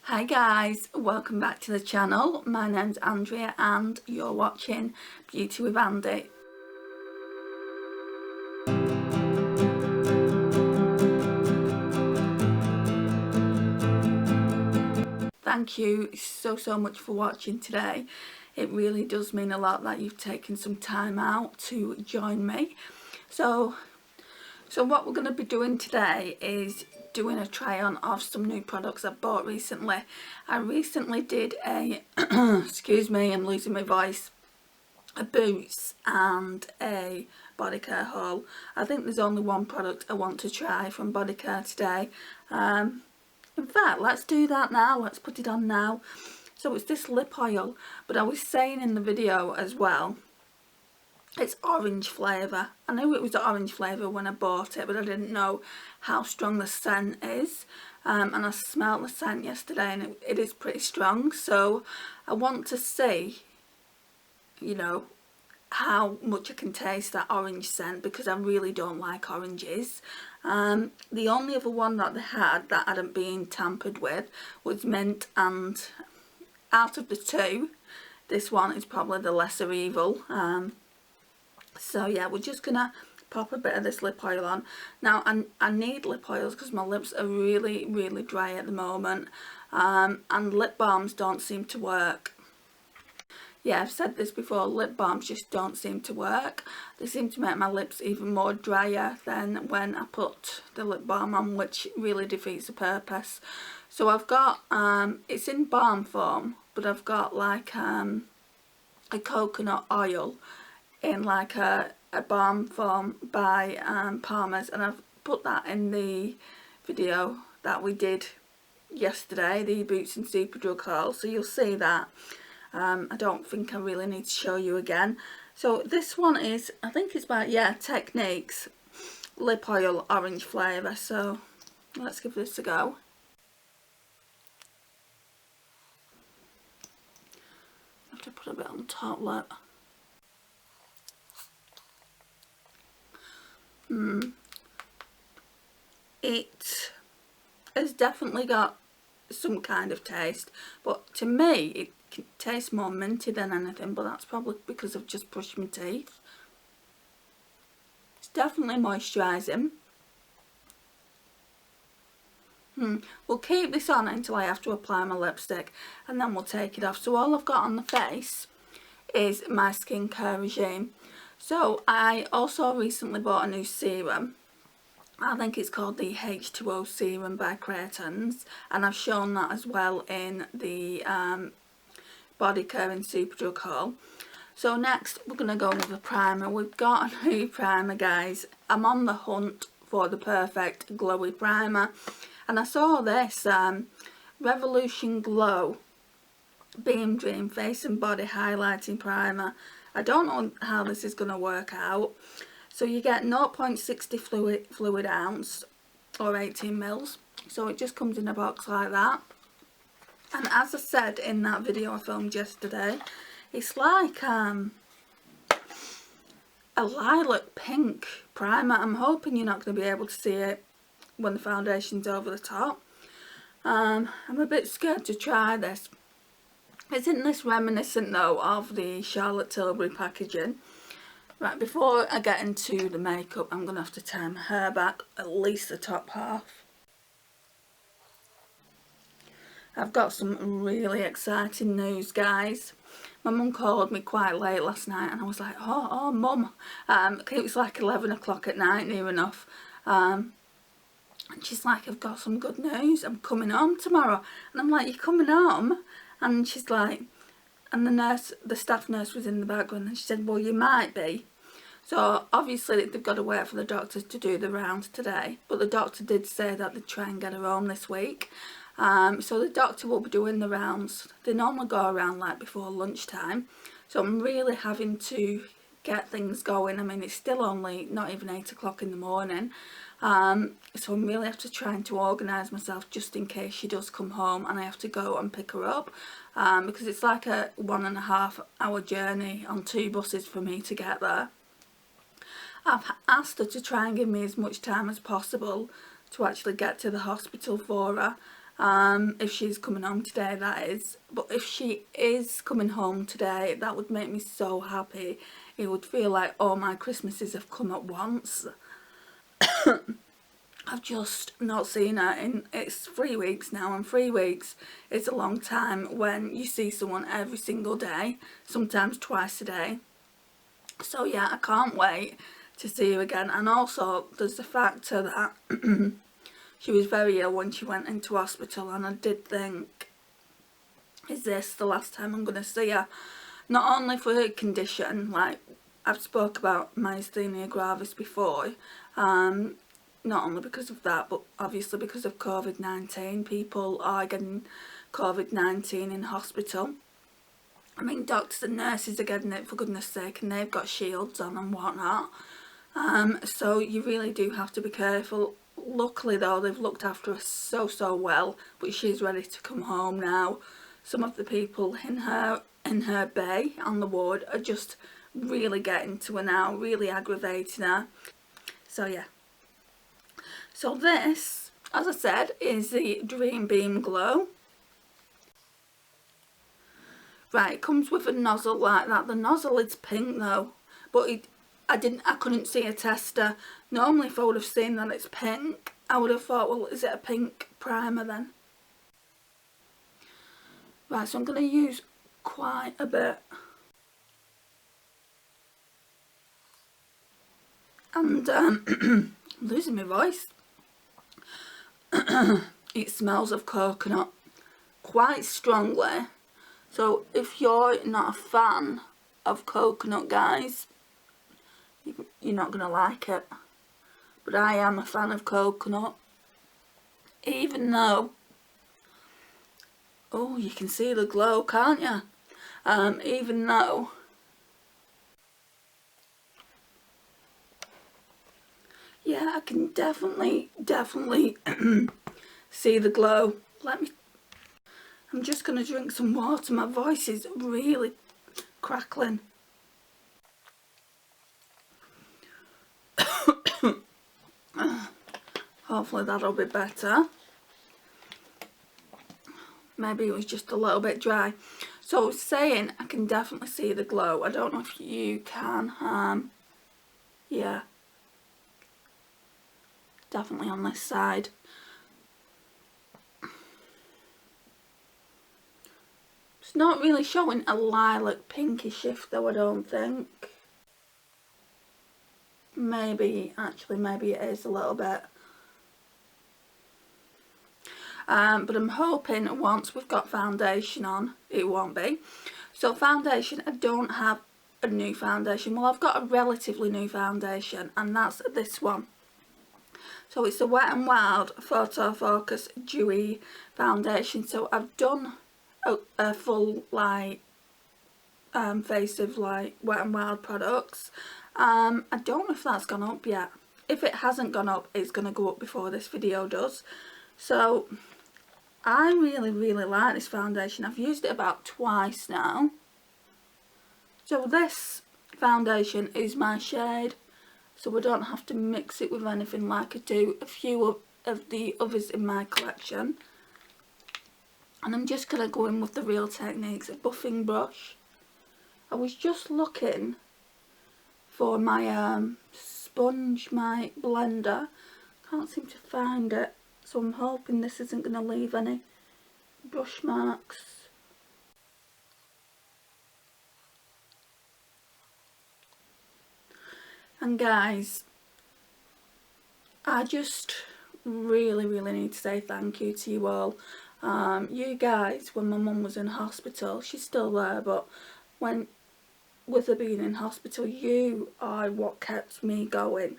Hi guys, welcome back to the channel. My name's Andrea and you're watching Beauty with Andy. Thank you so much for watching today. It really does mean a lot that you've taken some time out to join me. So what we're going to be doing today is doing a try on of some new products I've bought recently. I recently did a, excuse me, I'm losing my voice, a Boots and a Bodycare haul. I think there's only one product I want to try from Bodycare today. In fact, let's do that now. Let's put it on now. So it's this lip oil, but I was saying in the video as well, it's orange flavour. I knew it was orange flavour when I bought it, but I didn't know how strong the scent is. And I smelled the scent yesterday and it is pretty strong. So I want to see, you know, how much I can taste that orange scent, because I really don't like oranges. The only other one that they had that hadn't been tampered with was mint, and out of the two, this one is probably the lesser evil. So yeah, we're just gonna pop a bit of this lip oil on. Now I need lip oils because my lips are really dry at the moment, and lip balms don't seem to work. Yeah, I've said this before, lip balms just don't seem to work. They seem to make my lips even more drier than when I put the lip balm on, which really defeats the purpose. So I've got, it's in balm form, but I've got like a coconut oil in like a balm form by Palmer's, and I've put that in the video that we did yesterday, the Boots and Superdrug haul, so you'll see that. I don't think I really need to show you again. So this one is, I think it's by, yeah, Techniques lip oil orange flavour. So let's give this a go. I have to put a bit on the top lip. It has definitely got some kind of taste, but to me it tastes more minty than anything, but that's probably because I've just brushed my teeth. It's definitely moisturising. We'll keep this on until I have to apply my lipstick, and then we'll take it off. So all I've got on the face is my skincare regime. So I also recently bought a new serum. I think it's called the H2O serum by Creatons, and I've shown that as well in the Bodycare and Superdrug haul. So next we're going to go with a primer. We've got a new primer, guys. I'm on the hunt for the perfect glowy primer, and I saw this Revolution Glow Beam Dream Face and Body Highlighting Primer. I don't know how this is going to work out. So you get 0.60 fluid ounce or 18 mils. So it just comes in a box like that. And as I said in that video I filmed yesterday, it's like a lilac pink primer. I'm hoping you're not going to be able to see it when the foundation's over the top. I'm a bit scared to try this. Isn't this reminiscent though of the Charlotte Tilbury packaging? Right, before I get into the makeup, I'm going to have to tie my hair back, at least the top half. I've got some really exciting news, guys. My mum called me quite late last night and I was like, oh mum. It was like 11 o'clock at night, near enough. And she's like, I've got some good news. I'm coming home tomorrow. And I'm like, you're coming home? And she's like, and the staff nurse was in the background, and she said, well, you might be. So obviously they've got to wait for the doctors to do the rounds today, but the doctor did say that they'd try and get her home this week. So the doctor will be doing the rounds. They normally go around like before lunchtime, so I'm really having to get things going. I mean, it's still only not even 8 o'clock in the morning, so I'm really have to try to organise myself just in case she does come home and I have to go and pick her up, because it's like a 1.5 hour journey on 2 buses for me to get there. I've asked her to try and give me as much time as possible to actually get to the hospital for her, if she's coming home today, that is. But if she is coming home today, that would make me so happy. It would feel like all my Christmases have come at once. I've just not seen her in, it's 3 weeks now, and 3 weeks is a long time when you see someone every single day, sometimes twice a day. So yeah, I can't wait to see her again. And also there's the factor that she was very ill when she went into hospital, and I did think, is this the last time I'm going to see her? Not only for her condition, like I've spoke about myasthenia gravis before, not only because of that, but obviously because of COVID-19. People are getting COVID-19 in hospital. I mean, doctors and nurses are getting it, for goodness sake, and they've got shields on and whatnot. So you really do have to be careful. Luckily though, they've looked after her so well, but she's ready to come home now. Some of the people in her bay on the ward are just really getting to her now, really aggravating her. So yeah. So this, as I said, is the Dream Beam Glow. Right, it comes with a nozzle like that. The nozzle is pink though, but I couldn't see a tester. Normally if I would have seen that it's pink, I would have thought, well, is it a pink primer then? Right, so I'm going to use quite a bit. And losing my voice. It smells of coconut quite strongly. So if you're not a fan of coconut, guys, you're not going to like it. But I am a fan of coconut. Even though, oh, you can see the glow, can't you? Even though yeah, I can definitely see the glow. I'm just going to drink some water. My voice is really crackling. Hopefully that'll be better. Maybe it was just a little bit dry. So I was saying, I can definitely see the glow. I don't know if you can. Yeah. Definitely on this side. It's not really showing a lilac pinkish shift though, I don't think. Maybe, actually, maybe it is a little bit. But I'm hoping once we've got foundation on, it won't be. So foundation, I don't have a new foundation. Well, I've got a relatively new foundation, and that's this one. So it's a Wet n Wild Photo Focus Dewy Foundation. So I've done a full like face of like Wet n Wild products. I don't know if that's gone up yet. If it hasn't gone up, it's going to go up before this video does. So I really like this foundation. I've used it about twice now. So this foundation is my shade, so I don't have to mix it with anything like I do a few of the others in my collection. And I'm just going to go in with the Real Techniques buffing brush. I was just looking for my sponge, my blender. Can't seem to find it, so I'm hoping this isn't going to leave any brush marks. And guys, I just really need to say thank you to you all. You guys, when my mum was in hospital, she's still there, but with her being in hospital, you are what kept me going.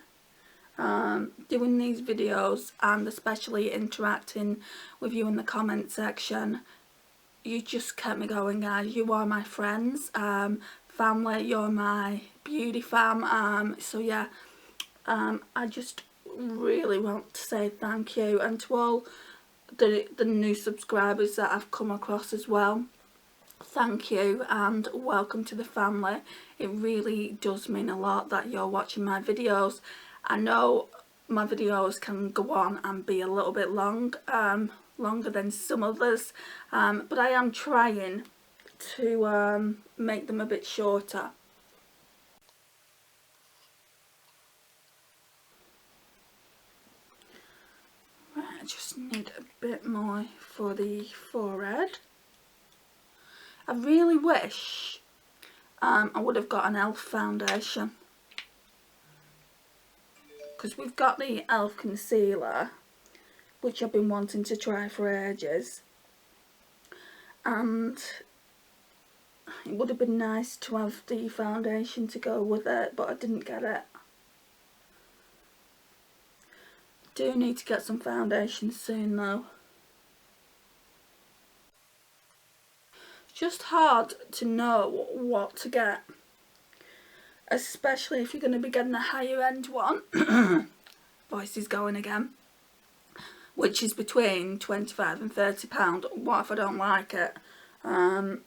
Doing these videos, and especially interacting with you in the comment section, you just kept me going, guys. You are my friends, family, you're my beauty fam. So yeah, I just really want to say thank you, and to all the new subscribers that I've come across as well. Thank you and welcome to the family. It really does mean a lot that you're watching my videos. I know my videos can go on and be a little bit long. longer than some others, but I am trying to make them a bit shorter. Right, I just need a bit more for the forehead. I really wish I would have got an e.l.f. foundation, because we've got the e.l.f. concealer, which I've been wanting to try for ages, and it would have been nice to have the foundation to go with it, but I didn't get it. Do need to get some foundation soon though. It's just hard to know what to get, especially if you're going to be getting a higher end one. Voice is going again. Which is between £25 and £30. What if I don't like it? I'm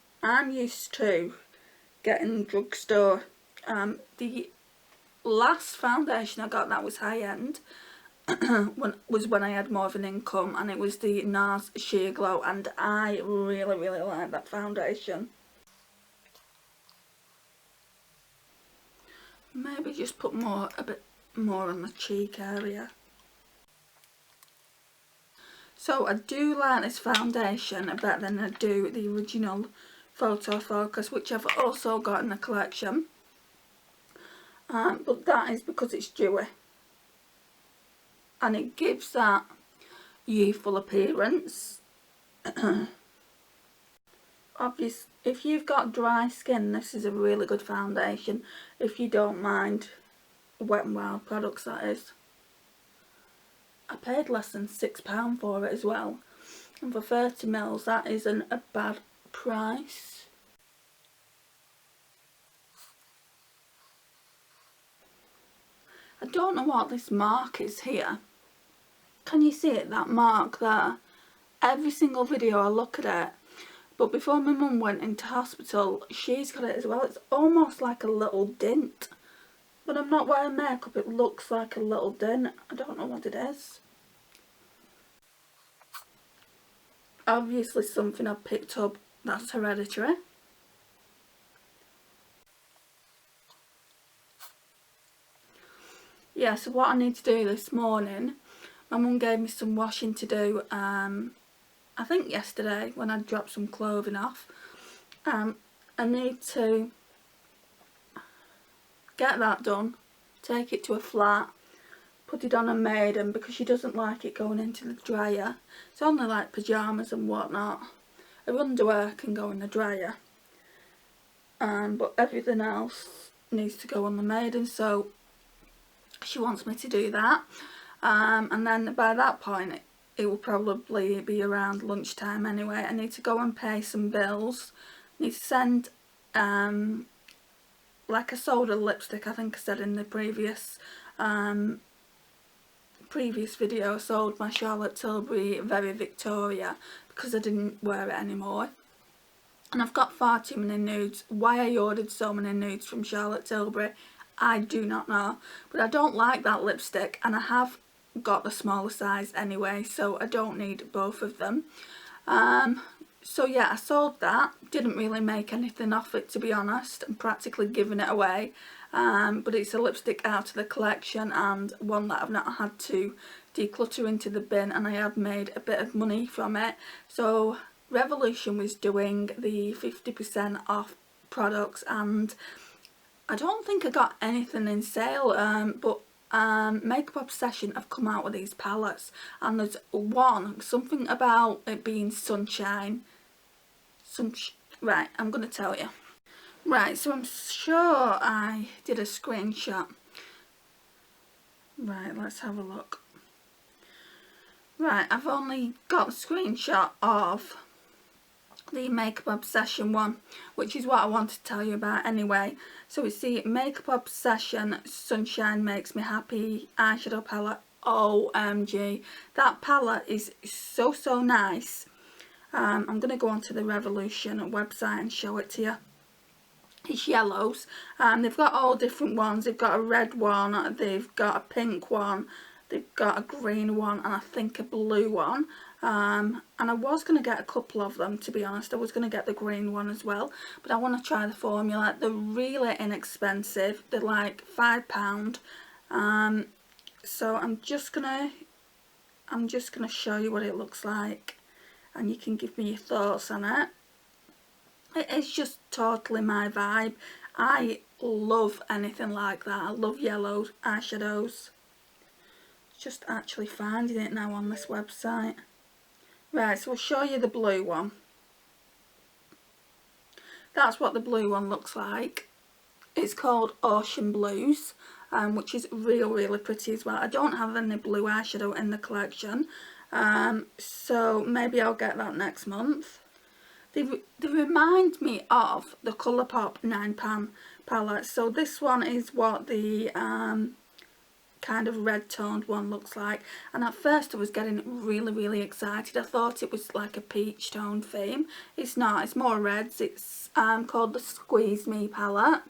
used to getting drugstore. The last foundation I got that was high end was when I had more of an income, and it was the NARS Sheer Glow, and I really like that foundation. Maybe just put a bit more on the cheek area. So I do like this foundation better than I do the original Photo Focus, which I've also got in the collection. But that is because it's dewy. And it gives that youthful appearance. Obviously, if you've got dry skin, this is a really good foundation. If you don't mind Wet n Wild products, that is. I paid less than £6 for it as well. And for 30ml, that isn't a bad price. I don't know what this mark is here. Can you see it, that mark there? Every single video I look at it. But before my mum went into hospital, she's got it as well. It's almost like a little dint. When I'm not wearing makeup, it looks like a little dint. I don't know what it is. Obviously something I've picked up that's hereditary. Yeah, so what I need to do this morning, my mum gave me some washing to do, I think yesterday when I dropped some clothing off. I need to get that done, take it to a flat, put it on a maiden because she doesn't like it going into the dryer. It's only like pyjamas and whatnot. Her underwear can go in the dryer, but everything else needs to go on the maiden, so she wants me to do that. And then by that point it will probably be around lunchtime anyway. I need to go and pay some bills. I need to send like I sold a lipstick, I think I said in the previous video. I sold my Charlotte Tilbury Very Victoria because I didn't wear it anymore. And I've got far too many nudes. Why I ordered so many nudes from Charlotte Tilbury, I do not know. But I don't like that lipstick, and I have got the smaller size anyway, so I don't need both of them. So yeah, I sold that. Didn't really make anything off it, to be honest. I'm practically giving it away. But it's a lipstick out of the collection and one that I've not had to declutter into the bin, and I have made a bit of money from it. So Revolution was doing the 50% off products, and I don't think I got anything in sale, but Makeup Obsession have come out with these palettes, and there's one, something about it being sunshine. Right, I'm going to tell you. Right, so I'm sure I did a screenshot. Right, let's have a look. Right, I've only got a screenshot of the Makeup Obsession one, which is what I want to tell you about anyway. So it's the Makeup Obsession Sunshine Makes Me Happy eyeshadow palette. OMG, that palette is so nice. I'm going to go onto the Revolution website and show it to you. It's yellows. They've got all different ones. They've got a red one, they've got a pink one, they've got a green one, and I think a blue one. and I was going to get a couple of them, to be honest. I was going to get the green one as well, but I want to try the formula. They're really inexpensive. They're like £5. So I'm just gonna show you what it looks like, and you can give me your thoughts on it. It is just totally my vibe. I love anything like that. I love yellow eyeshadows. Just actually finding it now on this website. Right, so I'll show you the blue one. That's what the blue one looks like. It's called Ocean Blues, which is really pretty as well. I don't have any blue eyeshadow in the collection, so maybe I'll get that next month. They remind me of the Colourpop 9pan palette. So this one is what the kind of red toned one looks like, and at first I was getting really excited. I thought it was like a peach tone theme. It's not, it's more reds. It's called the Squeeze Me palette.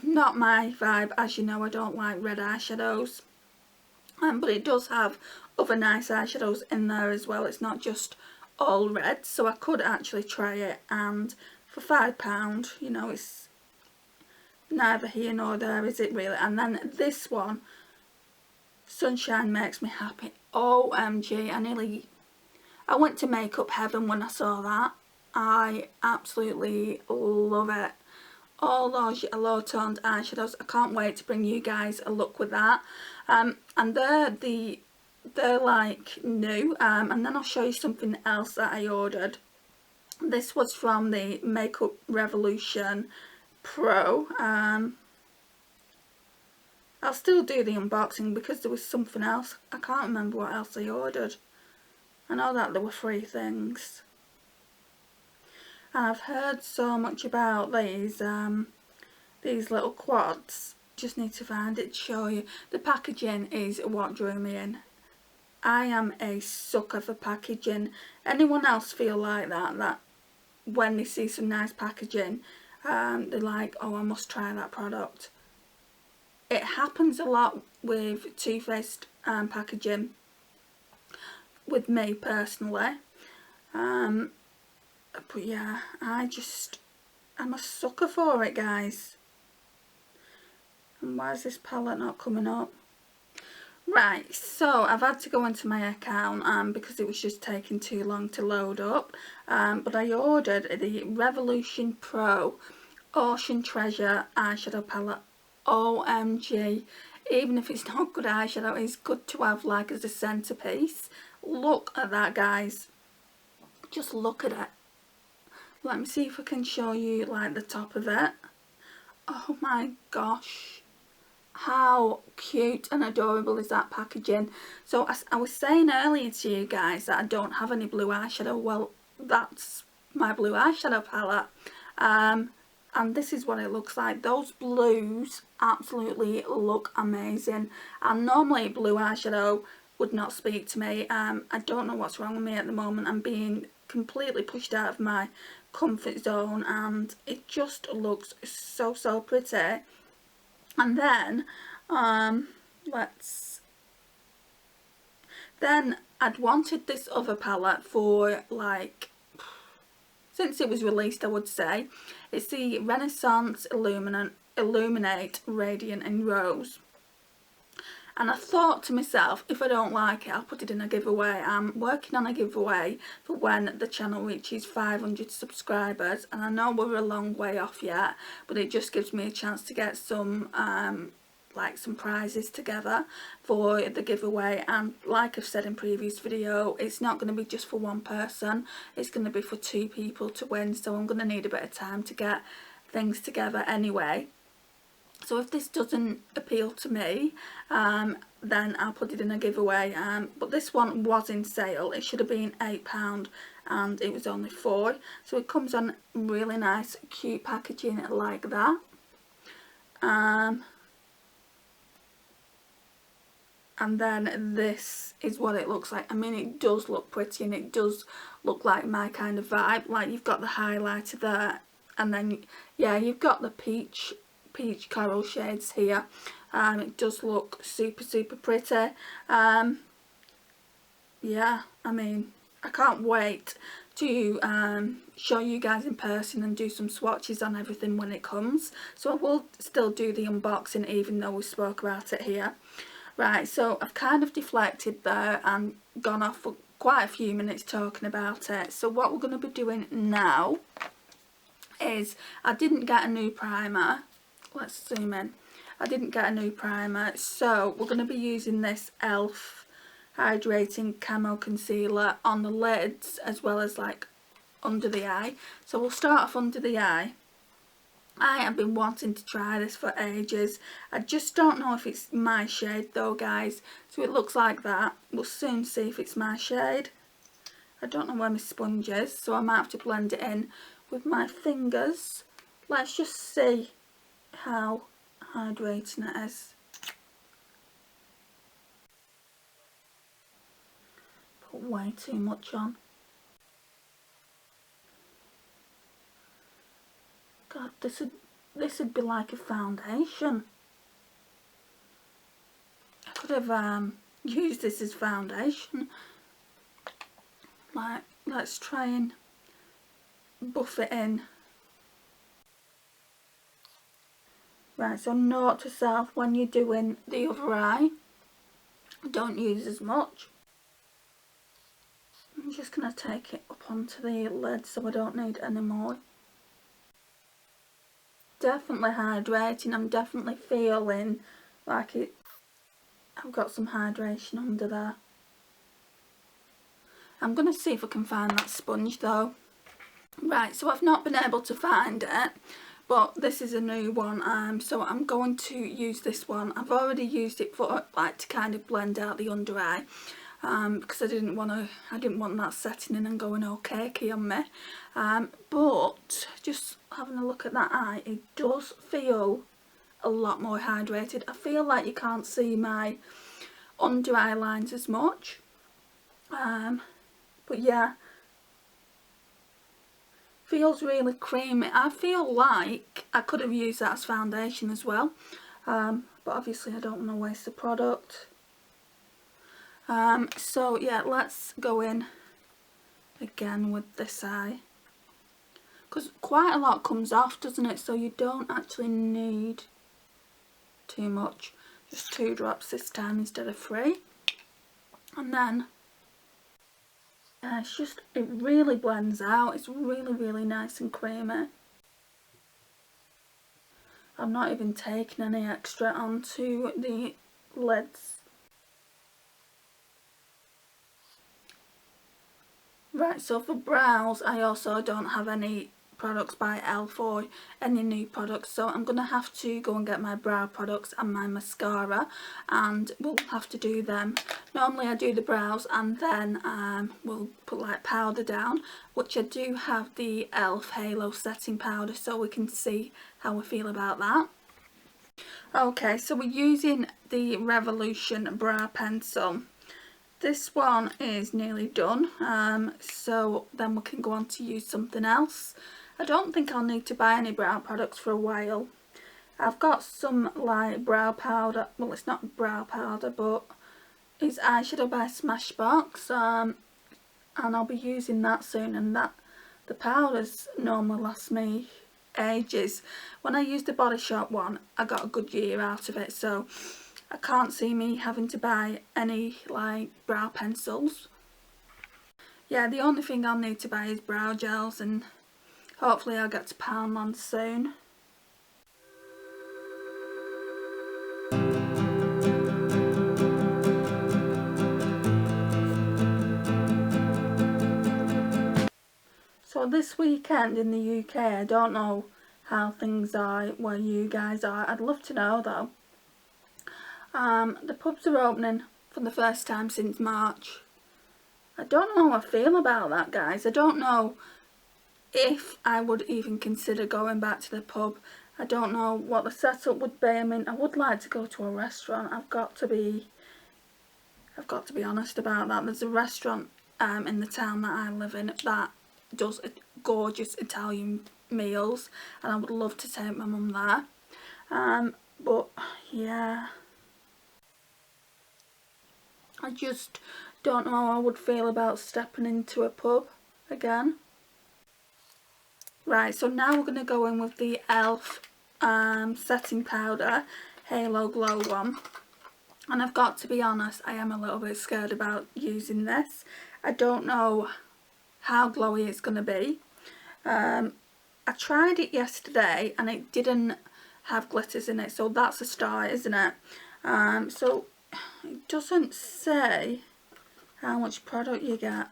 Not my vibe, as you know. I don't like red eyeshadows, but it does have other nice eyeshadows in there as well. It's not just all red, so I could actually try it, and for £5, you know, it's neither here nor there, is it really? And then this one, Sunshine Makes Me Happy. OMG, I went to makeup heaven when I saw that. I absolutely love it. All those low toned eyeshadows. I can't wait to bring you guys a look with that. And they're like new, and then I'll show you something else that I ordered. This was from the Makeup Revolution Pro. I'll still do the unboxing because there was something else. I can't remember what else I ordered. I know that there were 3 things. And I've heard so much about these little quads. Just need to find it to show you. The packaging is what drew me in. I am a sucker for packaging. Anyone else feel like that? That when they see some nice packaging, they're like, oh, I must try that product. It happens a lot with Too Faced packaging, with me personally. But yeah, I'm a sucker for it, guys. And why is this palette not coming up? Right, so I've had to go into my account because it was just taking too long to load up. But I ordered the Revolution Pro Ocean Treasure eyeshadow palette. OMG, even if it's not good eyeshadow, it's good to have like as a centerpiece. Look at that, guys. Just look at it. Let me see if I can show you like the top of it. Oh my gosh, how cute and adorable is that packaging. So I was saying earlier to you guys that I don't have any blue eyeshadow. Well, that's my blue eyeshadow palette, and this is what it looks like. Those blues absolutely look amazing, and normally blue eyeshadow would not speak to me. I don't know what's wrong with me at the moment. I'm being completely pushed out of my comfort zone, and it just looks so pretty. And then then I'd wanted this other palette for like since it was released, I would say. It's the Renaissance Illuminate Radiant in Rose. And I thought to myself, if I don't like it, I'll put it in a giveaway. I'm working on a giveaway for when the channel reaches 500 subscribers. And I know we're a long way off yet, but it just gives me a chance to get some some prizes together for the giveaway. And like I've said in previous video, it's not going to be just for one person. It's going to be for 2 people to win. So I'm going to need a bit of time to get things together anyway. So if this doesn't appeal to me, then I'll put it in a giveaway. But this one was in sale. It should have been £8 and it was only £4. So it comes on really nice, cute packaging like that. And then this is what it looks like. I mean, it does look pretty and it does look like my kind of vibe. Like, you've got the highlighter there, and then, yeah, you've got the peach coral shades here. It does look super pretty. yeah, I mean, I can't wait to show you guys in person and do some swatches on everything when it comes. So I will still do the unboxing even though we spoke about it here. Right, so I've kind of deflected there and gone off for quite a few minutes talking about it. So what we're going to be doing now is, I didn't get a new primer. Let's zoom in. I didn't get a new primer, so we're going to be using this e.l.f. Hydrating Camo Concealer on the lids as well as like under the eye. So we'll start off under the eye. I have been wanting to try this for ages. I just don't know if it's my shade though, guys. So it looks like that. We'll soon see if it's my shade. I don't know where my sponge is, so I might have to blend it in with my fingers. Let's just see how hydrating it is. Put way too much on. God, this would be like a foundation. I could have used this as foundation. Like, let's try and buff it in. Right, so note to self, when you're doing the other eye, don't use as much. I'm just going to take it up onto the lid so I don't need any more. Definitely hydrating. I'm definitely feeling like it. I've got some hydration under there. I'm going to see if I can find that sponge though. Right, so I've not been able to find it, but this is a new one, so I'm going to use this one. I've already used it for like to kind of blend out the under eye, because I didn't want that setting in and going all cakey on me. But just having a look at that eye, it does feel a lot more hydrated. I feel like you can't see my under eye lines as much, but yeah, feels really creamy. I feel like I could have used that as foundation as well, but obviously I don't want to waste the product. So yeah, let's go in again with this eye, because quite a lot comes off, doesn't it? So you don't actually need too much, just 2 drops this time instead of 3. And then it's just, it really blends out. It's really nice and creamy. I'm not even taking any extra onto the lids. Right, so for brows, I also don't have any products by e.l.f. or any new products, so I'm going to have to go and get my brow products and my mascara, and we'll have to do them. Normally I do the brows and then we'll put like powder down, which I do have the e.l.f. Halo setting powder, so we can see how we feel about that. Okay, so we're using the Revolution brow pencil. This one is nearly done, so then we can go on to use something else. I don't think I'll need to buy any brow products for a while. I've got some like brow powder, well it's not brow powder but it's eyeshadow by Smashbox, and I'll be using that soon, and the powders normally last me ages. When I used the Body Shop one I got a good year out of it, so I can't see me having to buy any like brow pencils. Yeah, the only thing I'll need to buy is brow gels, and hopefully I'll get to Poundland soon. So this weekend in the UK, I don't know how things are where you guys are. I'd love to know though. The pubs are opening for the first time since March. I don't know how I feel about that, guys. I don't know if I would even consider going back to the pub. I don't know what the setup would be. I mean, I would like to go to a restaurant. I've got to be honest about that. There's a restaurant in the town that I live in that does gorgeous Italian meals, and I would love to take my mum there. But yeah, I just Don't know how I would feel about stepping into a pub again. Right, so now we're going to go in with the e.l.f. setting powder, Halo Glow one. And I've got to be honest, I am a little bit scared about using this. I don't know how glowy it's going to be. I tried it yesterday and it didn't have glitters in it, so that's a start, isn't it? So it doesn't say how much product you get.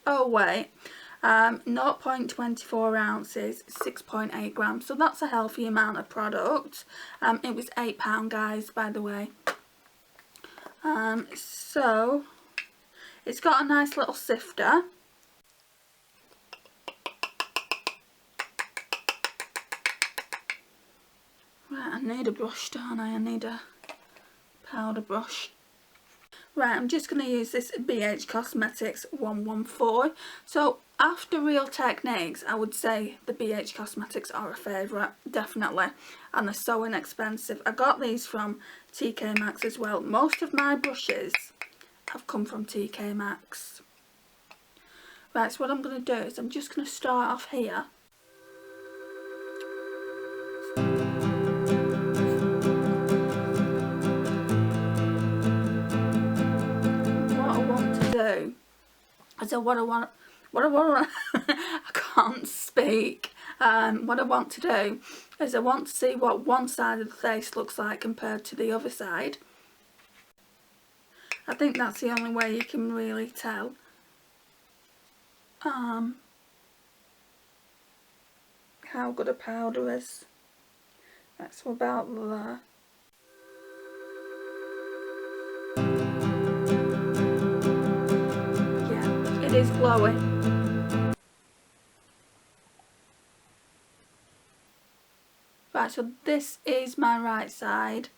Oh wait, 0.24 ounces, 6.8 grams, so that's a healthy amount of product. It was £8 guys, by the way. So it's got a nice little sifter. Right, I need a brush, don't I? I need a powder brush. Right, I'm just going to use this BH Cosmetics 114. So after Real Techniques, I would say the BH Cosmetics are a favourite, definitely. And they're so inexpensive. I got these from TK Maxx as well. Most of my brushes have come from TK Maxx. Right, so what I'm going to do is I'm just going to start off here. I can't speak. What I want to do is I want to see what one side of the face looks like compared to the other side. I think that's the only way you can really tell. How good a powder is. That's about there. Yeah, it is glowy. Right, so this is my right side.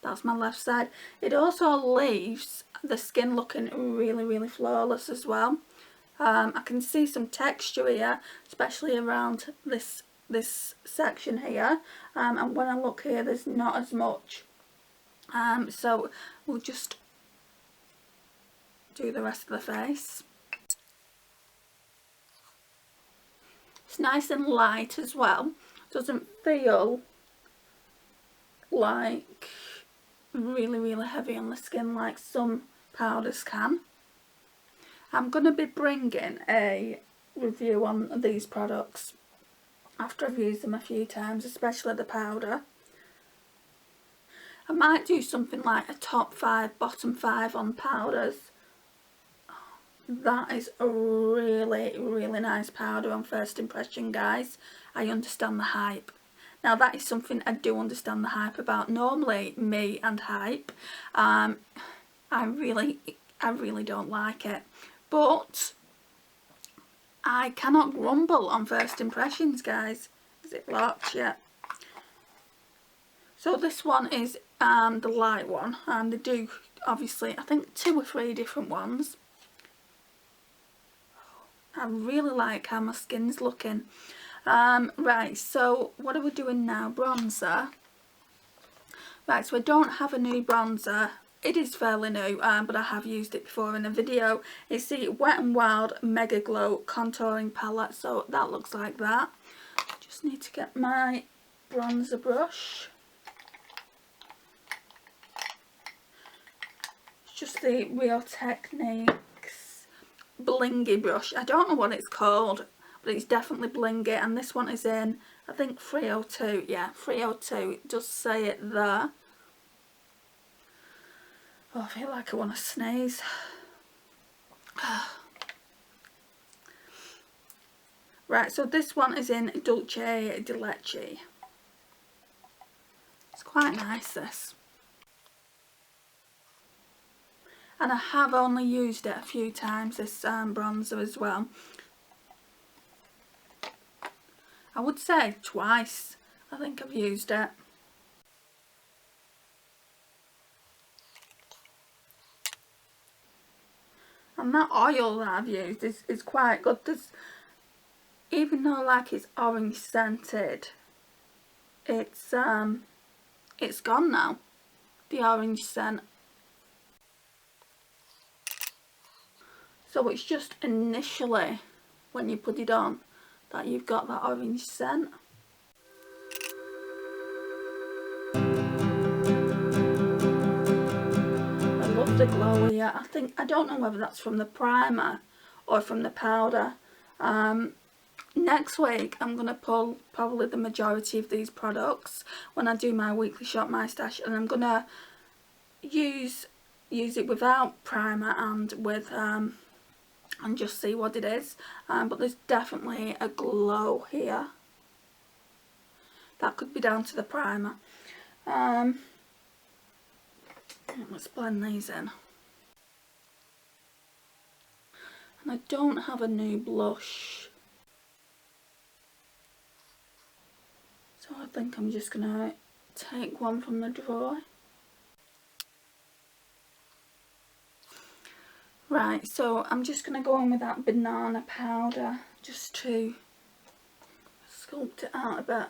That's my left side. It also leaves the skin looking really, really flawless as well. I can see some texture here, especially around this section here, and when I look here there's not as much. So we'll just do the rest of the face. It's nice and light as well. Doesn't feel like really, really heavy on the skin like some powders can. I'm going to be bringing a review on these products after I've used them a few times, especially the powder. I might do something like a top 5, bottom 5 on powders. That is a really, really nice powder on first impression, guys. I understand the hype. Now that is something I do understand the hype about. Normally me and hype, I really don't like it. But I cannot grumble on first impressions, guys. Is it locked? Yeah. So this one is the light one. They do, obviously, I think 2 or 3 different ones. I really like how my skin's looking. Right, so what are we doing now? Bronzer. Right, so I don't have a new bronzer. It is fairly new, but I have used it before in a video. It's the Wet n Wild Mega Glow Contouring Palette, so that looks like that. Just need to get my bronzer brush. It's just the Real Techniques blingy brush. I don't know what it's called, but it's definitely blingy, and this one is in, I think, 302. Yeah, 302. It does say it there. Oh, I feel like I want to sneeze. Right, so this one is in Dulce De Leche. It's quite nice, this. And I have only used it a few times, this bronzer as well. I would say twice I think I've used it. And that oil that I've used is quite good. even though like it's orange scented, it's gone now, the orange scent. So it's just initially when you put it on that you've got that orange scent. I love the glow here. I don't know whether that's from the primer or from the powder. Next week I'm going to pull probably the majority of these products when I do my weekly shop my stash, and I'm going to use it without primer and with and just see what it is. But there's definitely a glow here. That could be down to the primer. Let's blend these in. And I don't have a new blush, so I think I'm just going to take one from the drawer. Right, so I'm just going to go on with that banana powder just to sculpt it out a bit.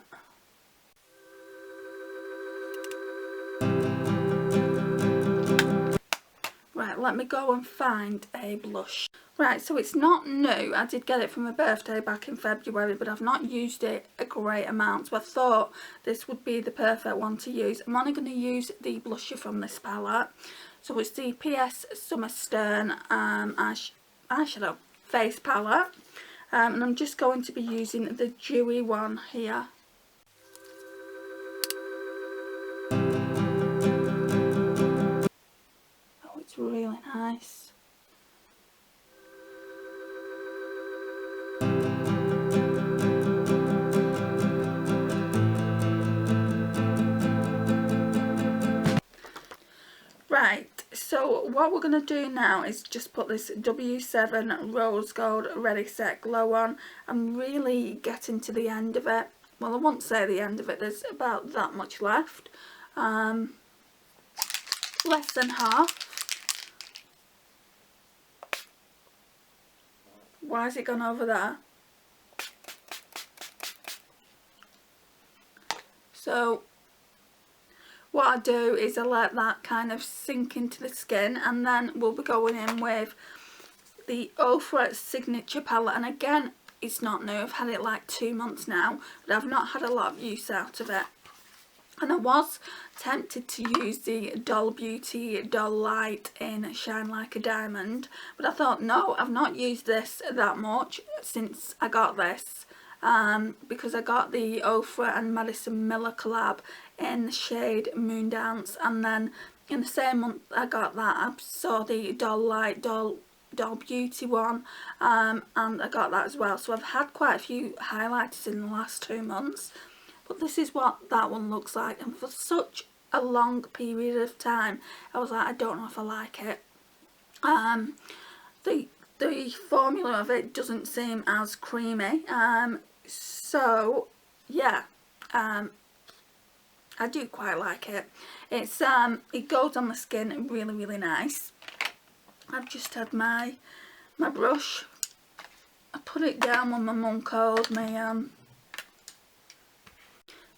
Right, let me go and find a blush. Right, so it's not new. I did get it for my birthday back in February, but I've not used it a great amount, so I thought this would be the perfect one to use. I'm only going to use the blusher from this palette. So it's the PS Summer Stern eyeshadow face palette, and I'm just going to be using the dewy one here. Oh, it's really nice. Right, so what we're going to do now is just put this W7 Rose Gold Ready Set Glow on. I'm really getting to the end of it. Well, I won't say the end of it, there's about that much left. Less than half. Why has it gone over there? So what I do is I let that kind of sink into the skin, and then we'll be going in with the Ofra Signature palette. And again, it's not new, I've had it like 2 months now, but I've not had a lot of use out of it. And I was tempted to use the Doll Beauty Doll Light in Shine Like a Diamond, but I thought no, I've not used this that much since I got this. Because I got the Ofra and Madison Miller collab in the shade Moondance, and then in the same month I got that, I saw the Doll Light Doll Beauty one, and I got that as well. So I've had quite a few highlighters in the last 2 months, but this is what that one looks like, and for such a long period of time I was like, I don't know if I like it. The formula of it doesn't seem as creamy, so yeah, I do quite like it. It's it goes on the skin really nice. I've just had my brush. I put it down when my mum called me.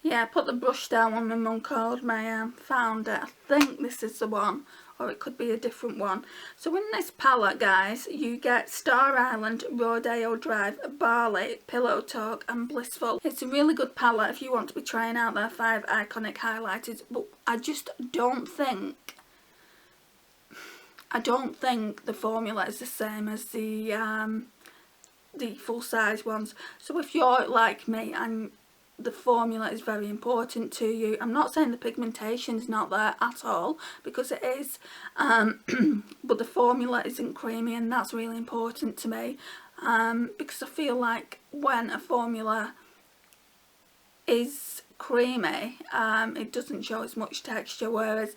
Yeah, I put the brush down when my mum called me. Found it. I think this is the one, or it could be a different one. So in this palette, guys, you get Star Island, Rodeo Drive, Barley, Pillow Talk and Blissful. It's a really good palette if you want to be trying out their 5 iconic highlighters, but I just don't think the formula is the same as the full size ones. So if you're like me and the formula is very important to you, I'm not saying the pigmentation is not there at all, because it is, but the formula isn't creamy, and that's really important to me, because I feel like when a formula is creamy, it doesn't show as much texture, whereas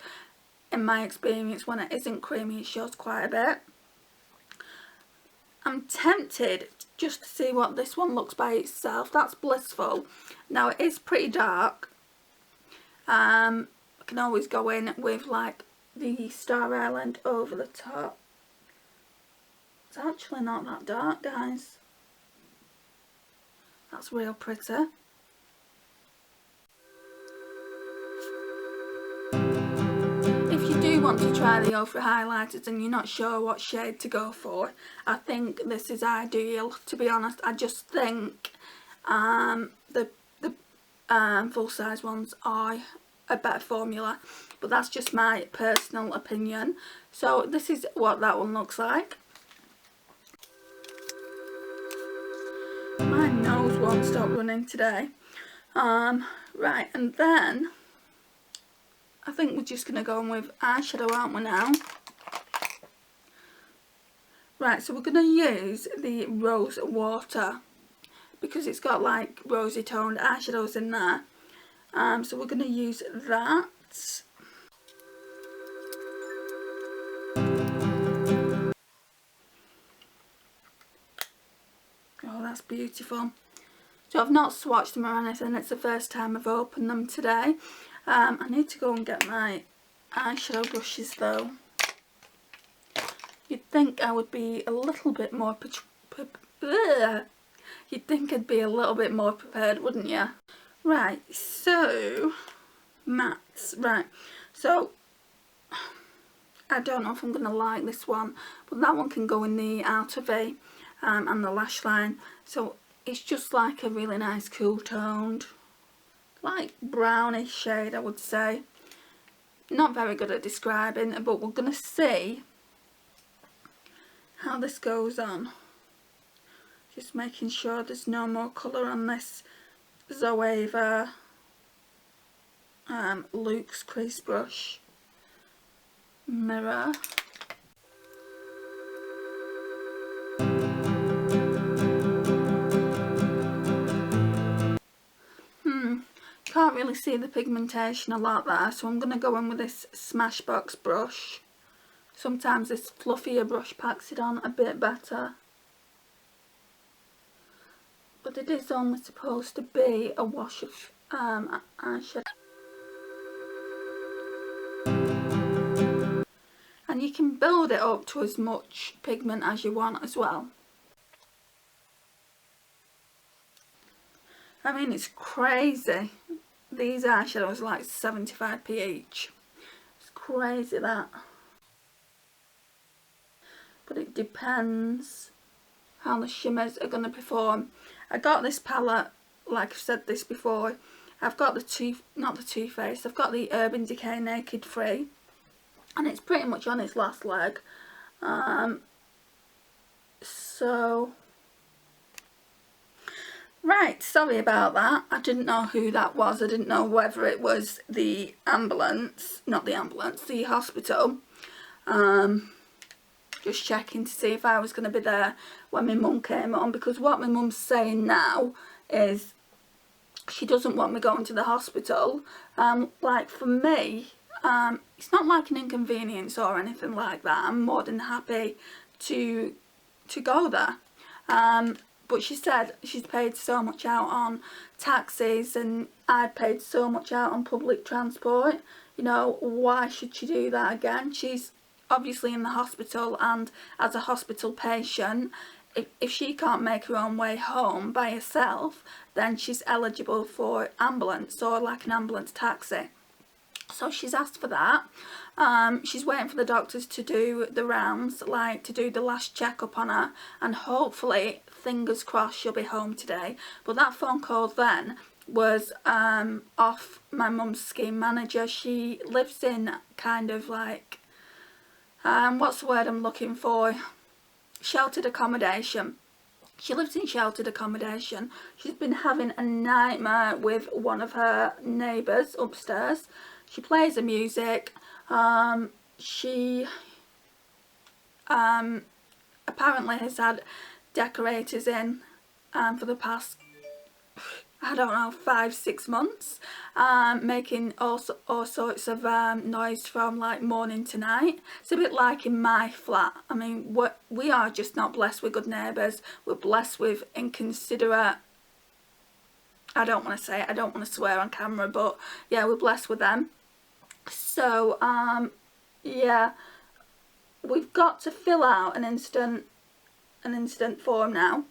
in my experience when it isn't creamy it shows quite a bit. I'm tempted just to see what this one looks by itself. That's Blissful. Now it is pretty dark. I can always go in with like the Star Island over the top. It's actually not that dark, guys. That's real pretty. If you do want to try the Ultra highlighters and you're not sure what shade to go for, I think this is ideal, to be honest. I just think the full size ones are a better formula, but that's just my personal opinion. So this is what that one looks like. My nose won't stop running today. Right, and then I think we're just going to go on with eyeshadow, aren't we now? Right, so we're going to use the Rose Water because it's got like rosy toned eyeshadows in there. So we're going to use that. Oh, that's beautiful. So I've not swatched them or anything, it's the first time I've opened them today. I need to go and get my eyeshadow brushes though. You'd think I would be a little bit more you'd think I'd be a little bit more prepared, wouldn't you? Right, so mattes. Right, so I don't know if I'm going to like this one, but that one can go in the outer V and the lash line. So it's just like a really nice cool toned, like brownish shade, I would say. Not very good at describing, but we're going to see how this goes on. Just making sure there's no more colour on this Zoeva Luxe crease brush mirror. Can't really see the pigmentation a lot there, so I'm going to go in with this Smashbox brush. Sometimes this fluffier brush packs it on a bit better, but it is only supposed to be a wash of eyeshadow. And you can build it up to as much pigment as you want as well. I mean, it's crazy. These eyeshadows are like 75p each. It's crazy that. But it depends how the shimmers are going to perform. I got this palette, like I've said this before. I've got the not the Too Faced, I've got the Urban Decay Naked Free. And it's pretty much on its last leg. So, right, sorry about that. I didn't know who that was. I didn't know whether it was the ambulance, not the ambulance, the hospital. Just checking to see if I was going to be there when my mum came on, because what my mum's saying now is she doesn't want me going to the hospital. Like for me, it's not like an inconvenience or anything like that. I'm more than happy to go there. But she said she's paid so much out on taxis and I paid so much out on public transport. You know, why should she do that again? She's obviously in the hospital, and as a hospital patient, if she can't make her own way home by herself, then she's eligible for ambulance or like an ambulance taxi. So she's asked for that. She's waiting for the doctors to do the rounds, like to do the last checkup on her, and hopefully, fingers crossed, she'll be home today. But that phone call then was off my mum's scheme manager. She lives in kind of like, what's the word I'm looking for? Sheltered accommodation. She lives in sheltered accommodation. She's been having a nightmare with one of her neighbours upstairs. She plays the music. She apparently has had decorators in for the past, I don't know, 5-6 months, making all sorts of noise from like morning to night. It's a bit like in my flat. I mean, we are just not blessed with good neighbours. We're blessed with inconsiderate, I don't want to say it, I don't want to swear on camera, but yeah, we're blessed with them. So yeah, we've got to fill out an instant form now.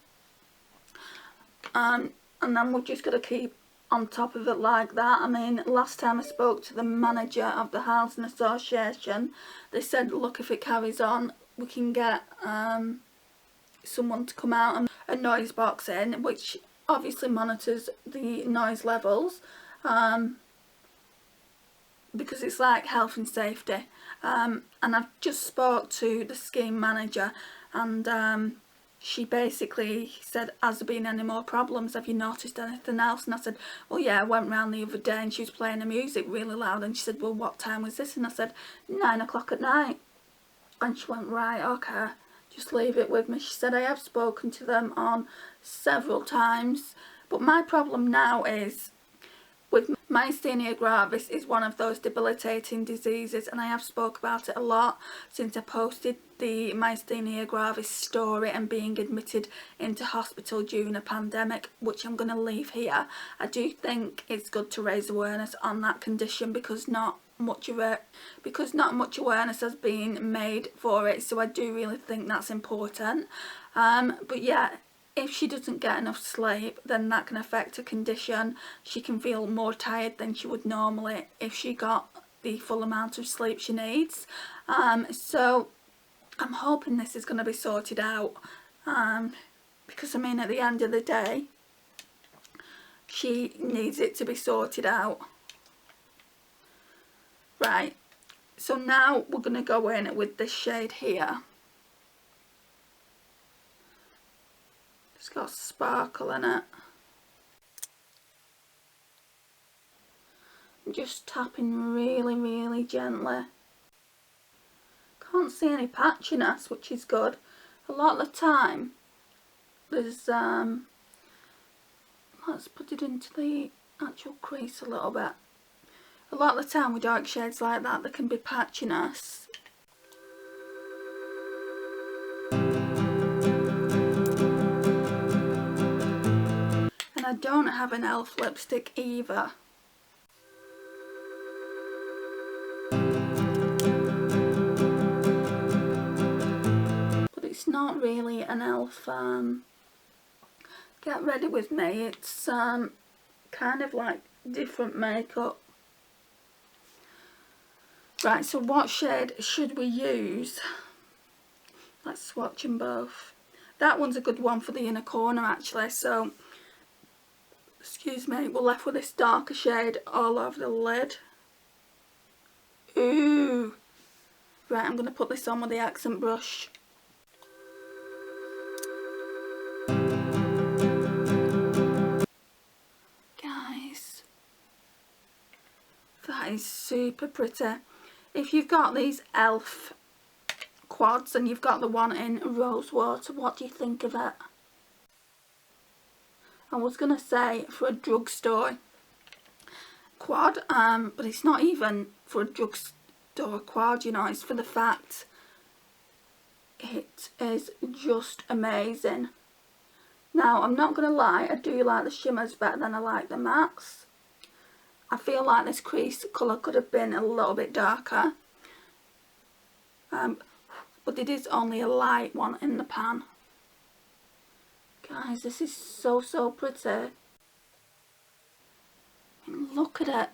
and then we've just got to keep on top of it like that. I mean, last time I spoke to the manager of the housing association, they said, look, if it carries on, we can get someone to come out and a noise box in, which obviously monitors the noise levels, because it's like health and safety. And I've just spoke to the scheme manager, and she basically said, has there been any more problems? Have you noticed anything else? And I said, well, yeah, I went round the other day and she was playing the music really loud. And she said, well, what time was this? And I said, 9 o'clock at night. And she went, right, okay, just leave it with me. She said, I have spoken to them on several times, but my problem now is with myasthenia gravis is one of those debilitating diseases, and I have spoke about it a lot since I posted the myasthenia gravis story and being admitted into hospital during a pandemic, which I'm going to leave here. I do think it's good to raise awareness on that condition because not much awareness has been made for it, so I do really think that's important. But yeah, if she doesn't get enough sleep, then that can affect her condition. She can feel more tired than she would normally if she got the full amount of sleep she needs. So I'm hoping this is going to be sorted out, because I mean, at the end of the day, she needs it to be sorted out. Right, so now we're going to go in with this shade here. It's got sparkle in it. I'm just tapping really, really gently. Can't see any patchiness, which is good. A lot of the time, there's, let's put it into the actual crease a little bit. A lot of the time with dark shades like that, there can be patchiness. And I don't have an e.l.f. lipstick either. But it's not really an e.l.f. Get Ready With Me. It's kind of like different makeup. Right, so what shade should we use? Let's swatch them both. That one's a good one for the inner corner actually, so excuse me, we're left with this darker shade all over the lid. Ooh. Right, I'm going to put this on with the accent brush. Guys, that is super pretty. If you've got these e.l.f. quads and you've got the one in rose water, what do you think of it? I was going to say for a drugstore quad, but it's not even for a drugstore quad, you know, it's for the fact it is just amazing. Now, I'm not going to lie, I do like the shimmers better than I like the mattes. I feel like this crease colour could have been a little bit darker, but it is only a light one in the pan. Guys, this is so pretty. Look at it.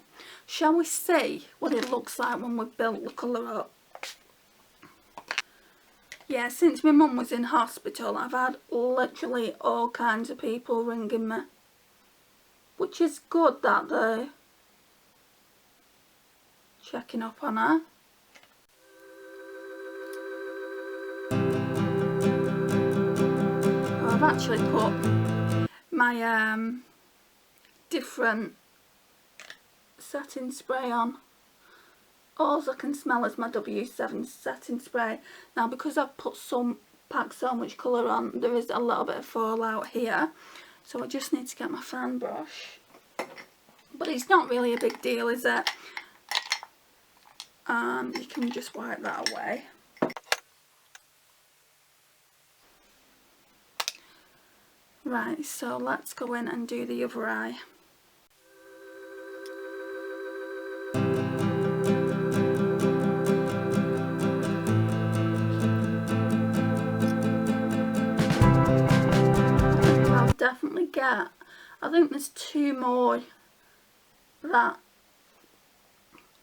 Shall we see what it looks like when we've built the colour up? Yeah, since my mum was in hospital, I've had literally all kinds of people ringing me, which is good that they're checking up on her. I've actually put my different setting spray on. All I can smell is my W7 setting spray. Now, because I've packed so much colour on, there is a little bit of fallout here, so I just need to get my fan brush. But it's not really a big deal, is it? You can just wipe that away. Right, so let's go in and do the other eye. I'll definitely get I think there's 2 more that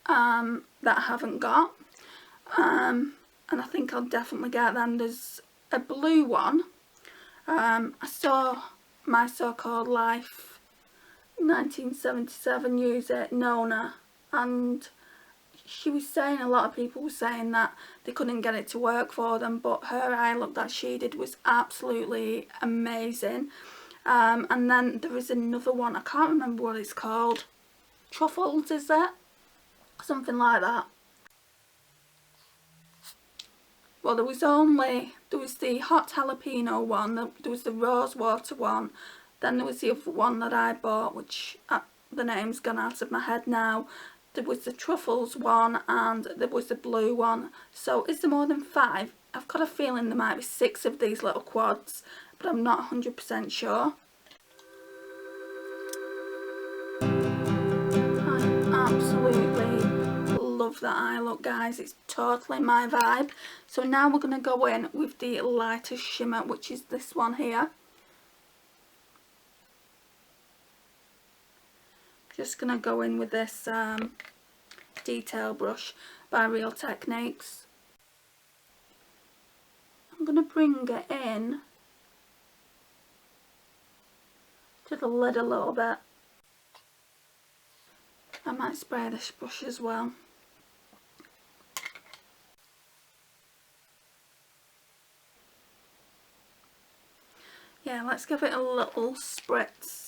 that I haven't got, and I think I'll definitely get them. There's a blue one. I saw My So-Called Life 1977 use it, Nona, and she was saying, a lot of people were saying that they couldn't get it to work for them, but her eye look that she did was absolutely amazing. And then there is another one, I can't remember what it's called. Truffles, is it? Something like that. Well, there was the hot jalapeno one, there was the rose water one, then there was the other one that I bought, which the name's gone out of my head now. There was the truffles one and there was the blue one. So is there more than 5? I've got a feeling there might be 6 of these little quads, but I'm not 100% sure. I absolutely love that eye look, guys. It's totally my vibe. So now we're going to go in with the lighter shimmer, which is this one here. Just going to go in with this detail brush by Real Techniques. I'm going to bring it in to the lid a little bit. I might spray this brush as well. Yeah, let's give it a little spritz.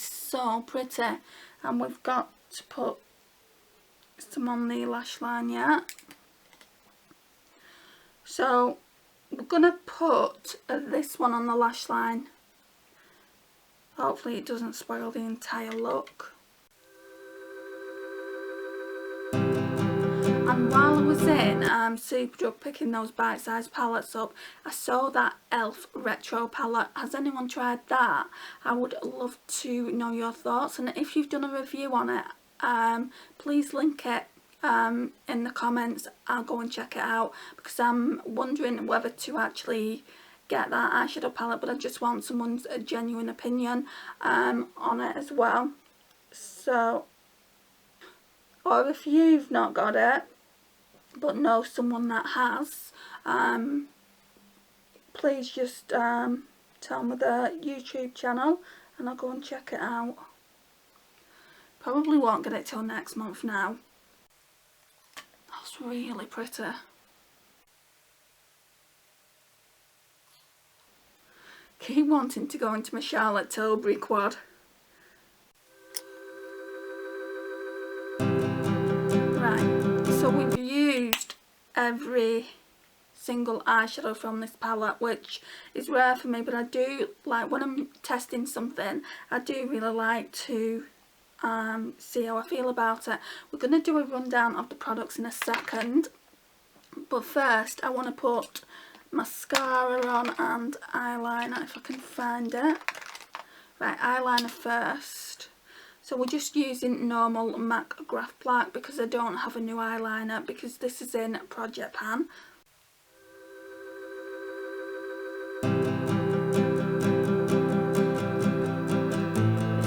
So pretty, and we've got to put some on the lash line yet. So we're gonna put this one on the lash line. Hopefully it doesn't spoil the entire look. And while I was in Superdrug picking those bite-sized palettes up, I saw that e.l.f. retro palette. Has anyone tried that? I would love to know your thoughts, and if you've done a review on it, please link it in the comments. I'll go and check it out, because I'm wondering whether to actually get that eyeshadow palette, but I just want someone's genuine opinion on it as well. So, or if you've not got it but know someone that has, please just tell me the YouTube channel and I'll go and check it out. Probably won't get it till next month now. That's really pretty. Keep wanting to go into my Charlotte Tilbury quad. Right, so we've used every single eyeshadow from this palette, which is rare for me, but I do like, when I'm testing something, I do really like to see how I feel about it. We're going to do a rundown of the products in a second, but first I want to put mascara on and eyeliner if I can find it. Right, eyeliner first. So we're just using normal MAC Graph Black because I don't have a new eyeliner, because this is in Project Pan. This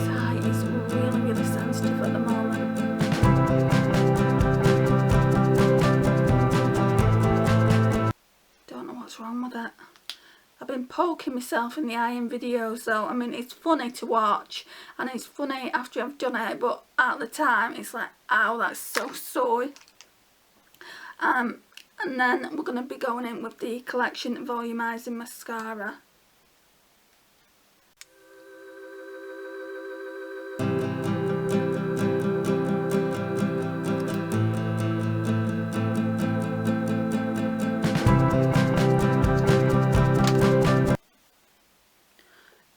eye is really, really sensitive at the moment. Don't know what's wrong with it. I've been poking myself in the eye in videos, so I mean, it's funny to watch and it's funny after I've done it, but at the time it's like, ow, that's so sore. And then we're going to be going in with the Collection Volumizing Mascara.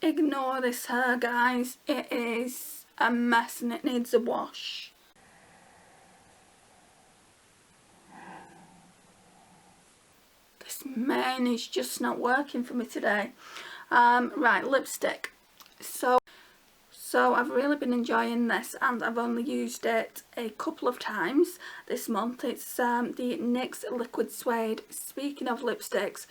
Ignore this hair, guys, it is a mess and it needs a wash. This mane is just not working for me today. Right, lipstick. So So I've really been enjoying this, and I've only used it a couple of times this month. It's the NYX Liquid Suede. Speaking of lipsticks,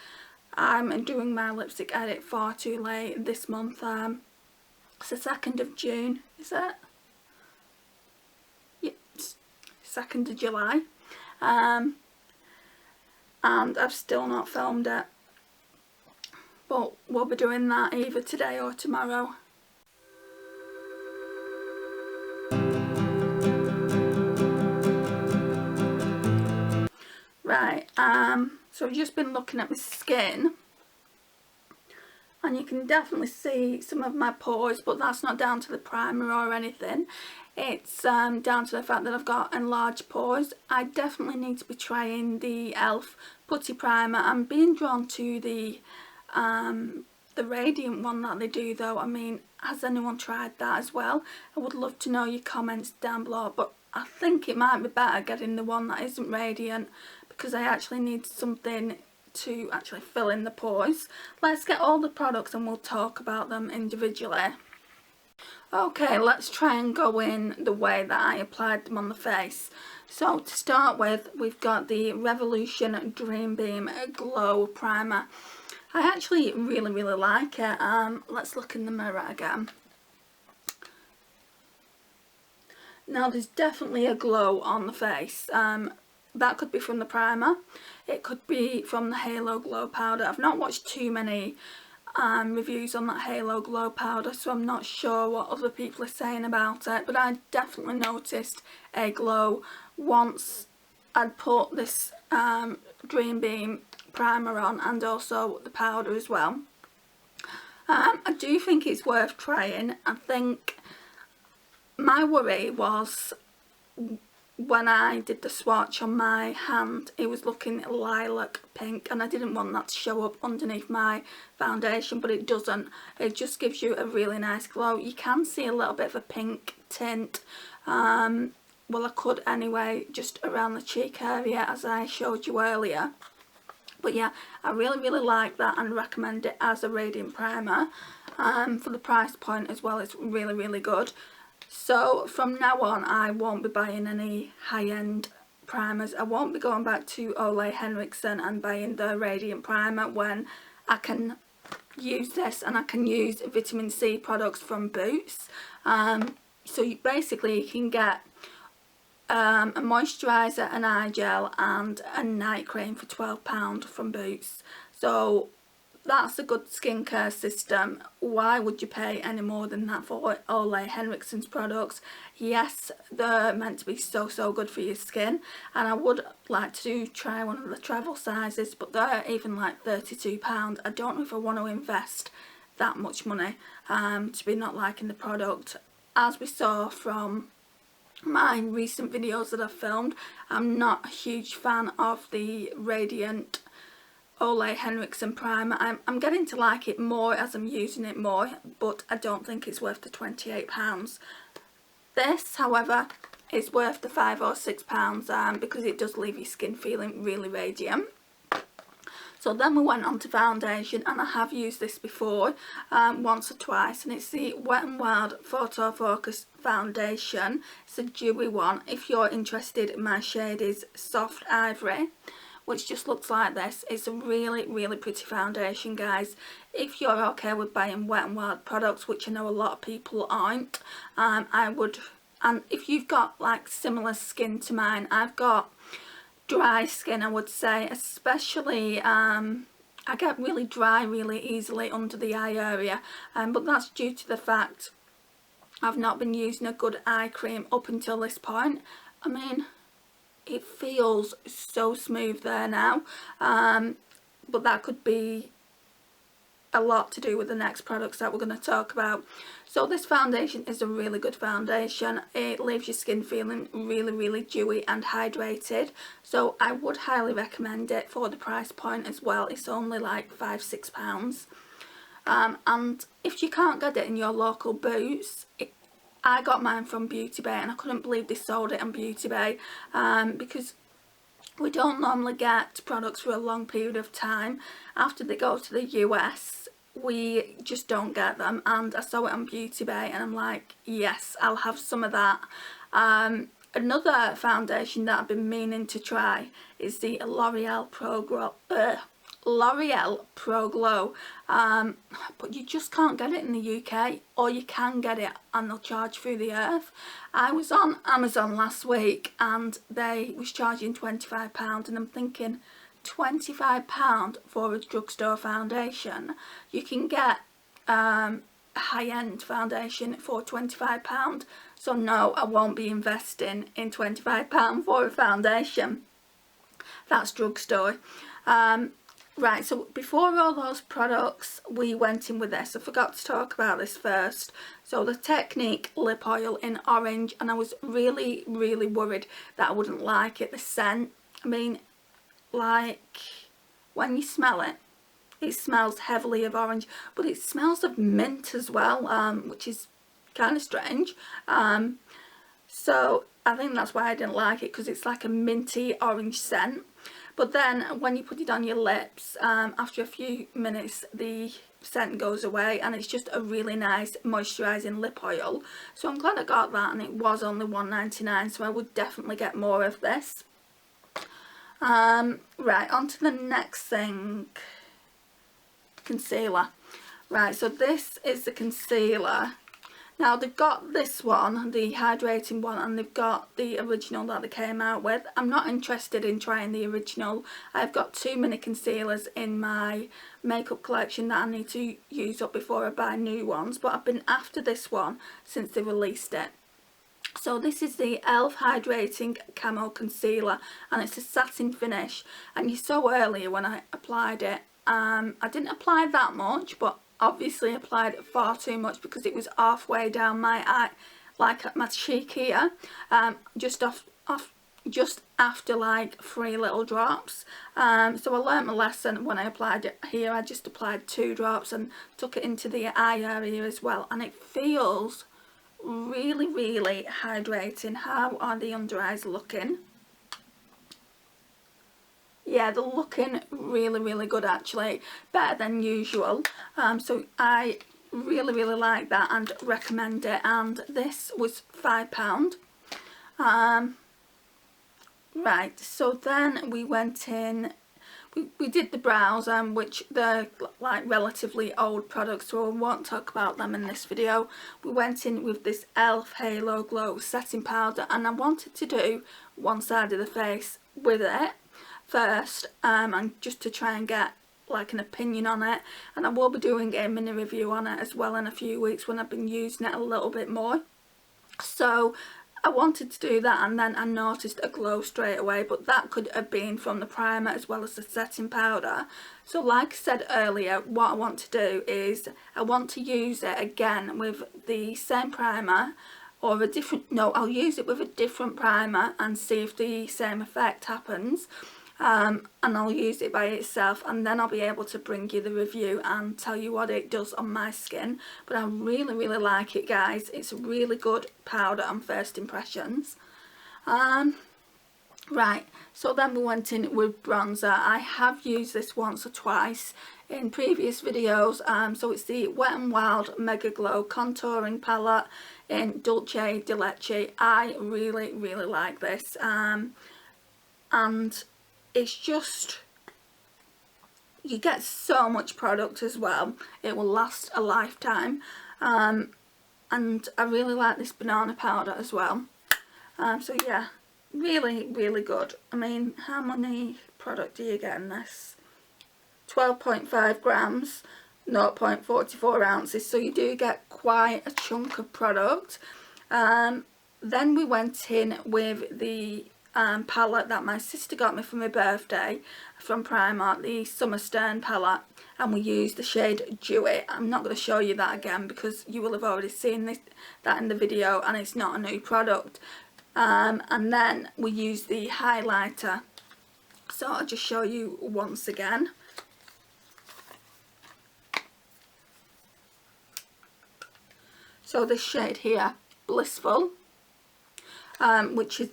I'm doing my lipstick edit far too late this month. It's the 2nd of June, is it? Yep, 2nd of July. And I've still not filmed it. But we'll be doing that either today or tomorrow. Right, so I've just been looking at my skin, and you can definitely see some of my pores, but that's not down to the primer or anything. It's down to the fact that I've got enlarged pores. I definitely need to be trying the e.l.f. Putty Primer. I'm being drawn to the Radiant one that they do though. I mean, has anyone tried that as well? I would love to know your comments down below, but I think it might be better getting the one that isn't Radiant, because I actually need something to actually fill in the pores. Let's get all the products and we'll talk about them individually. Okay, let's try and go in the way that I applied them on the face. So to start with, we've got the Revolution Dream Beam Glow Primer. I actually really like it. Let's look in the mirror again. Now there's definitely a glow on the face. That could be from the primer, it could be from the Halo Glow Powder. I've not watched too many reviews on that Halo Glow Powder, so I'm not sure what other people are saying about it, but I definitely noticed a glow once I'd put this Dream Beam primer on, and also the powder as well. I do think it's worth trying. I think my worry was when I did the swatch on my hand, it was looking lilac pink, and I didn't want that to show up underneath my foundation, but it doesn't. It just gives you a really nice glow. You can see a little bit of a pink tint. Well, I could anyway, just around the cheek area as I showed you earlier. But yeah, I really like that and recommend it as a Radiant Primer. For the price point as well, it's really good. So from now on, I won't be buying any high-end primers. I won't be going back to Ole Henriksen and buying the Radiant Primer when I can use this, and I can use vitamin C products from Boots. So you can get a moisturiser, an eye gel and a night cream for £12 from Boots. So that's a good skincare system. Why would you pay any more than that for Ole Henriksen's products? Yes, they're meant to be so good for your skin, and I would like to try one of the travel sizes, but they're even like £32. I don't know if I want to invest that much money to be not liking the product. As we saw from my recent videos that I've filmed, I'm not a huge fan of the Radiant Ole Henriksen primer. I'm getting to like it more as I'm using it more, but I don't think it's worth the £28. This, however, is worth the £5 or £6 because it does leave your skin feeling really radiant. So then we went on to foundation, and I have used this before once or twice, and it's the Wet n Wild Photo Focus Foundation. It's a dewy one. If you're interested, my shade is Soft Ivory, which just looks like this. It's a really pretty foundation, guys. If you're okay with buying Wet n Wild products, which I know a lot of people aren't, I would. And if you've got like similar skin to mine, I've got dry skin, I would say, especially I get really dry really easily under the eye area, but that's due to the fact I've not been using a good eye cream up until this point. I mean, it feels so smooth there now, but that could be a lot to do with the next products that we're going to talk about. So this foundation is a really good foundation. It leaves your skin feeling really dewy and hydrated, so I would highly recommend it for the price point as well. It's only like £5–6. And if you can't get it in your local Boots, I got mine from Beauty Bay, and I couldn't believe they sold it on Beauty Bay, because we don't normally get products for a long period of time after they go to the US. we just don't get them, and I saw it on Beauty Bay and I'm like, yes, I'll have some of that. Another foundation that I've been meaning to try is the L'Oreal Pro Glow, but you just can't get it in the UK, or you can get it and they'll charge through the earth. I was on Amazon last week and they was charging £25, and I'm thinking, £25 for a drugstore foundation? You can get a high-end foundation for £25, so no, I won't be investing in £25 for a foundation. That's drugstore. Right, so before all those products, we went in with this. I forgot to talk about this first. So the Technique lip oil in orange, and I was really worried that I wouldn't like it, the scent. I mean, like, when you smell it, it smells heavily of orange, but it smells of mint as well, which is kind of strange. So I think that's why I didn't like it, because it's like a minty orange scent. But then when you put it on your lips, after a few minutes the scent goes away, and it's just a really nice moisturising lip oil. So I'm glad I got that, and it was only £1.99, so I would definitely get more of this. Right, on to the next thing. Concealer. Right, so this is the concealer. Now they've got this one, the hydrating one, and they've got the original that they came out with. I'm not interested in trying the original. I've got too many concealers in my makeup collection that I need to use up before I buy new ones, but I've been after this one since they released it. So this is the e.l.f. Hydrating Camo Concealer, and it's a satin finish, and you saw earlier when I applied it, I didn't apply that much, but obviously applied far too much because it was halfway down my eye, like at my cheek here, just after like 3 little drops. So I learnt my lesson when I applied it here. I just applied 2 drops and took it into the eye area as well, and it feels really hydrating. How are the under eyes looking? Yeah, they're looking really good, actually, better than usual. So I really like that and recommend it, and this was £5. Right, so then we went in, we did the brows, which they're like relatively old products, so I won't talk about them in this video. We went in with this e.l.f. Halo Glow setting powder, and I wanted to do one side of the face with it first, and just to try and get like an opinion on it, and I will be doing a mini review on it as well in a few weeks when I've been using it a little bit more. So I wanted to do that, and then I noticed a glow straight away, but that could have been from the primer as well as the setting powder. So like I said earlier, what I want to do is I want to use it again with the same primer, or a different, no, I'll use it with a different primer and see if the same effect happens. And I'll use it by itself, and then I'll be able to bring you the review and tell you what it does on my skin. But I really like it, guys. It's a really good powder on first impressions. Right, so then we went in with bronzer. I have used this once or twice in previous videos. So it's the Wet n Wild Mega Glow Contouring Palette in Dulce De Leche. I really like this, and it's just, you get so much product as well. It will last a lifetime, and I really like this banana powder as well. So yeah, really good. I mean, how many product do you get in this? 12.5 grams, 0.44 ounces, so you do get quite a chunk of product. Then we went in with the palette that my sister got me for my birthday from Primark, the Summer Stern palette, and we used the shade Dewy. I'm not going to show you that again because you will have already seen that in the video, and it's not a new product. And then we used the highlighter, so I'll just show you once again. So this shade here, Blissful, which is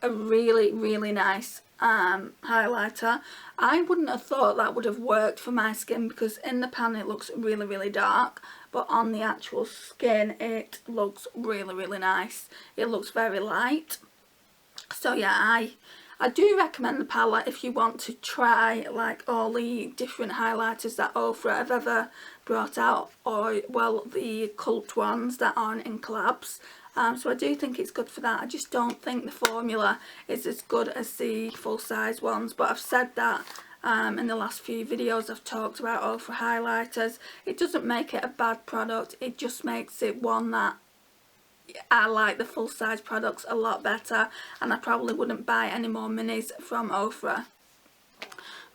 a really nice highlighter. I wouldn't have thought that would have worked for my skin, because in the pan it looks really dark, but on the actual skin it looks really nice. It looks very light. So yeah, I do recommend the palette if you want to try like all the different highlighters that Ofra have ever brought out, or well, the cult ones that aren't in collabs. So I do think it's good for that. I just don't think the formula is as good as the full size ones, but I've said that in the last few videos I've talked about Ofra highlighters. It doesn't make it a bad product, it just makes it one that I like the full size products a lot better, and I probably wouldn't buy any more minis from Ofra.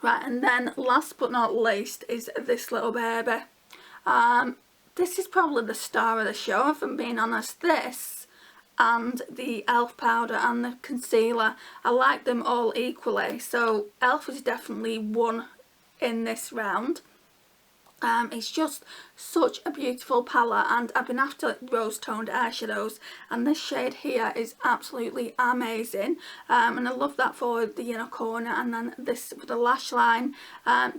Right, and then last but not least is this little baby. This is probably the star of the show, if I'm being honest. This and the e.l.f. powder and the concealer, I like them all equally, so e.l.f. is definitely one in this round. It's just such a beautiful palette, and I've been after rose toned eyeshadows, and this shade here is absolutely amazing, and I love that for the inner corner, and then this for the lash line.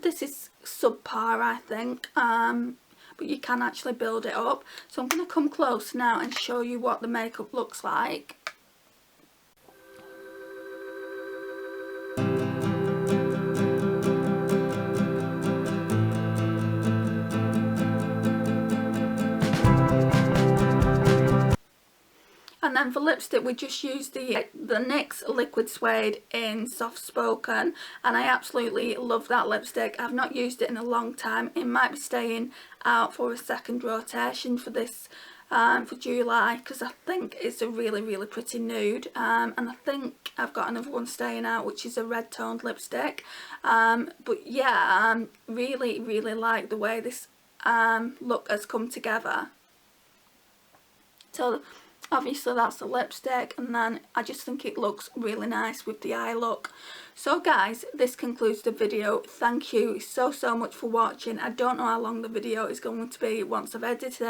This is subpar, I think, but you can actually build it up. So I'm going to come close now and show you what the makeup looks like. And then for lipstick, we just used the NYX Liquid Suede in Soft Spoken, and I absolutely love that lipstick. I've not used it in a long time. It might be staying out for a second rotation for this for July, because I think it's a really pretty nude, and I think I've got another one staying out which is a red toned lipstick, but yeah, really like the way this look has come together. So obviously that's the lipstick, and then I just think it looks really nice with the eye look. So guys, this concludes the video. Thank you so much for watching. I don't know how long the video is going to be once I've edited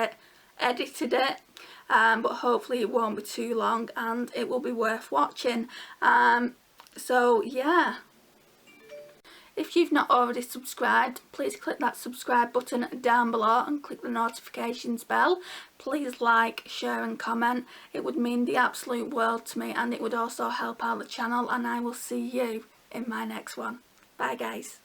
it, but hopefully it won't be too long and it will be worth watching. So yeah, if you've not already subscribed, please click that subscribe button down below and click the notifications bell. Please like, share and comment. It would mean the absolute world to me, and it would also help out the channel, and I will see you in my next one. Bye guys.